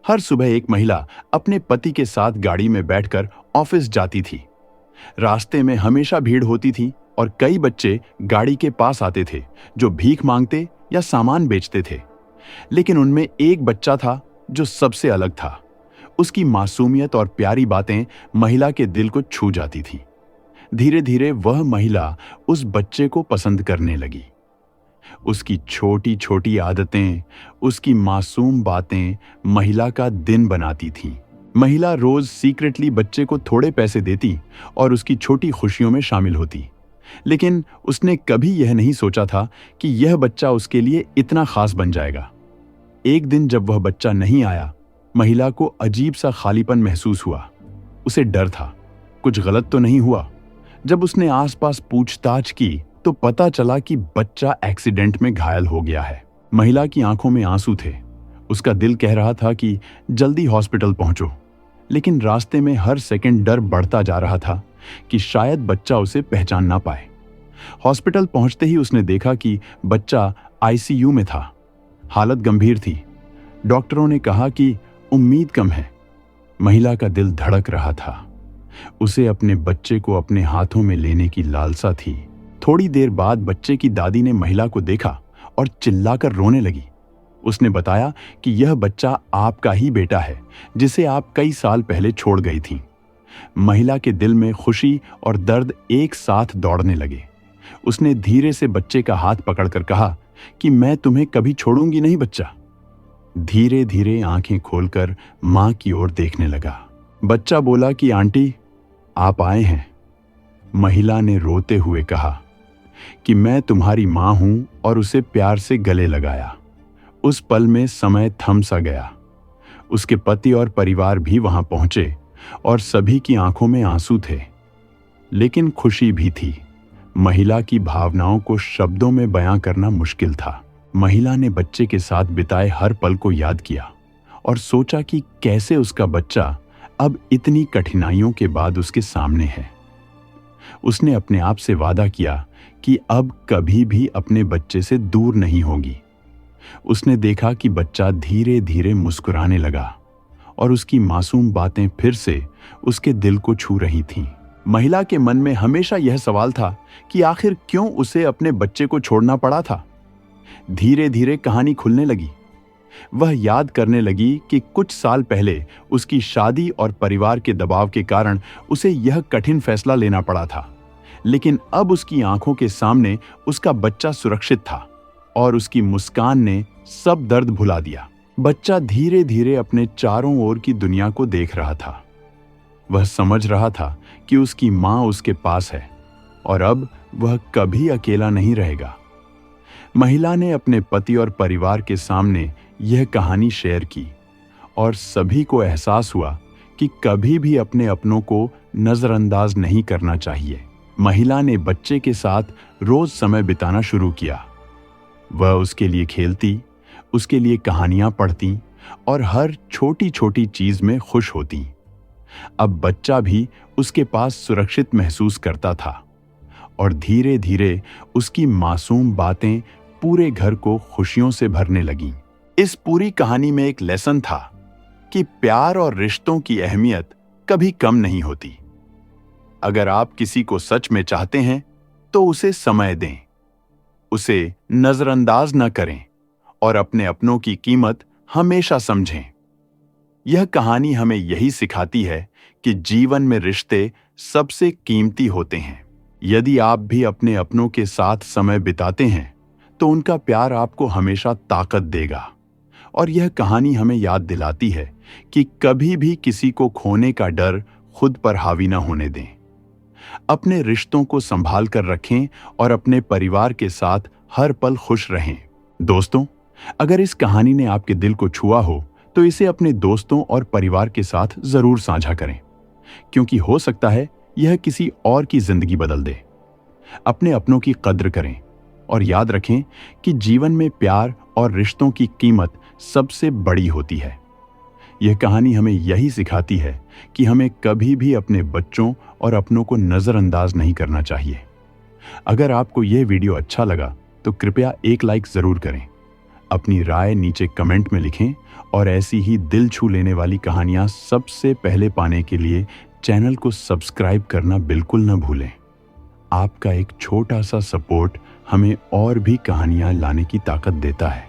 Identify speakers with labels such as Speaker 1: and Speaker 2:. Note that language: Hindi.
Speaker 1: हर सुबह एक महिला अपने पति के साथ गाड़ी में बैठकर ऑफिस जाती थी। रास्ते में हमेशा भीड़ होती थी और कई बच्चे गाड़ी के पास आते थे जो भीख मांगते या सामान बेचते थे। लेकिन उनमें एक बच्चा था जो सबसे अलग था। उसकी मासूमियत और प्यारी बातें महिला के दिल को छू जाती थी। धीरे धीरे वह महिला उस बच्चे को पसंद करने लगी। उसकी छोटी छोटी आदतें, उसकी मासूम बातें महिला का दिन बनाती थीं। महिला रोज सीक्रेटली बच्चे को थोड़े पैसे देती और उसकी छोटी खुशियों में शामिल होती। लेकिन उसने कभी यह नहीं सोचा था कि यह बच्चा उसके लिए इतना खास बन जाएगा। एक दिन जब वह बच्चा नहीं आया, महिला को अजीब सा खालीपन महसूस हुआ। उसे डर था, कुछ गलत तो नहीं हुआ। जब उसने आसपास पूछताछ की तो पता चला कि बच्चा एक्सीडेंट में घायल हो गया है। महिला की आंखों में आंसू थे। उसका दिल कह रहा था कि जल्दी हॉस्पिटल पहुंचो, लेकिन रास्ते में हर सेकंड डर बढ़ता जा रहा था कि शायद बच्चा उसे पहचान ना पाए। हॉस्पिटल पहुंचते ही उसने देखा कि बच्चा आईसीयू में था। हालत गंभीर थी। डॉक्टरों ने कहा कि उम्मीद कम है। महिला का दिल धड़क रहा था। उसे अपने बच्चे को अपने हाथों में लेने की लालसा थी। थोड़ी देर बाद बच्चे की दादी ने महिला को देखा और चिल्लाकर रोने लगी। उसने बताया कि यह बच्चा आपका ही बेटा है, जिसे आप कई साल पहले छोड़ गई थीं। महिला के दिल में खुशी और दर्द एक साथ दौड़ने लगे। उसने धीरे से बच्चे का हाथ पकड़कर कहा कि मैं तुम्हें कभी छोड़ूंगी नहीं बच्चा। धीरे धीरे आंखें खोलकर मां की ओर देखने लगा। बच्चा बोला कि आंटी, आप आए हैं। महिला ने रोते हुए कहा कि मैं तुम्हारी मां हूं और उसे प्यार से गले लगाया। उस पल में समय थम सा गया। उसके पति और परिवार भी वहां पहुंचे और सभी की आंखों में आंसू थे, लेकिन खुशी भी थी। महिला की भावनाओं को शब्दों में बयां करना मुश्किल था। महिला ने बच्चे के साथ बिताए हर पल को याद किया और सोचा कि कैसे उसका बच्चा अब इतनी कठिनाइयों के बाद उसके सामने है। उसने अपने आप से वादा किया कि अब कभी भी अपने बच्चे से दूर नहीं होगी। उसने देखा कि बच्चा धीरे धीरे मुस्कुराने लगा और उसकी मासूम बातें फिर से उसके दिल को छू रही थीं। महिला के मन में हमेशा यह सवाल था कि आखिर क्यों उसे अपने बच्चे को छोड़ना पड़ा था। धीरे धीरे कहानी खुलने लगी। वह याद करने लगी कि कुछ साल पहले उसकी शादी और परिवार के दबाव के कारण उसे यह कठिन फैसला लेना पड़ा था। लेकिन अब उसकी आंखों के सामने उसका बच्चा सुरक्षित था और उसकी मुस्कान ने सब दर्द भुला दिया। बच्चा धीरे धीरे अपने चारों ओर की दुनिया को देख रहा था। वह समझ रहा था कि उसकी मां उसके पास है और अब वह कभी अकेला नहीं रहेगा। महिला ने अपने पति और परिवार के सामने यह कहानी शेयर की और सभी को एहसास हुआ कि कभी भी अपने अपनों को नजरअंदाज नहीं करना चाहिए। महिला ने बच्चे के साथ रोज समय बिताना शुरू किया। वह उसके लिए खेलती, उसके लिए कहानियां पढ़ती और हर छोटी छोटी चीज में खुश होती। अब बच्चा भी उसके पास सुरक्षित महसूस करता था और धीरे धीरे उसकी मासूम बातें पूरे घर को खुशियों से भरने लगीं। इस पूरी कहानी में एक लेसन था कि प्यार और रिश्तों की अहमियत कभी कम नहीं होती। अगर आप किसी को सच में चाहते हैं तो उसे समय दें, उसे नजरअंदाज न करें और अपने अपनों की कीमत हमेशा समझें। यह कहानी हमें यही सिखाती है कि जीवन में रिश्ते सबसे कीमती होते हैं। यदि आप भी अपने अपनों के साथ समय बिताते हैं तो उनका प्यार आपको हमेशा ताकत देगा। और यह कहानी हमें याद दिलाती है कि कभी भी किसी को खोने का डर खुद पर हावी न होने दें। अपने रिश्तों को संभाल कर रखें और अपने परिवार के साथ हर पल खुश रहें। दोस्तों, अगर इस कहानी ने आपके दिल को छुआ हो तो इसे अपने दोस्तों और परिवार के साथ जरूर साझा करें, क्योंकि हो सकता है यह किसी और की जिंदगी बदल दे। अपने अपनों की कद्र करें और याद रखें कि जीवन में प्यार और रिश्तों की कीमत सबसे बड़ी होती है। यह कहानी हमें यही सिखाती है कि हमें कभी भी अपने बच्चों और अपनों को नजरअंदाज नहीं करना चाहिए। अगर आपको यह वीडियो अच्छा लगा तो कृपया एक लाइक जरूर करें। अपनी राय नीचे कमेंट में लिखें और ऐसी ही दिल छू लेने वाली कहानियां सबसे पहले पाने के लिए चैनल को सब्सक्राइब करना बिल्कुल न भूलें। आपका एक छोटा सा सपोर्ट हमें और भी कहानियां लाने की ताकत देता है।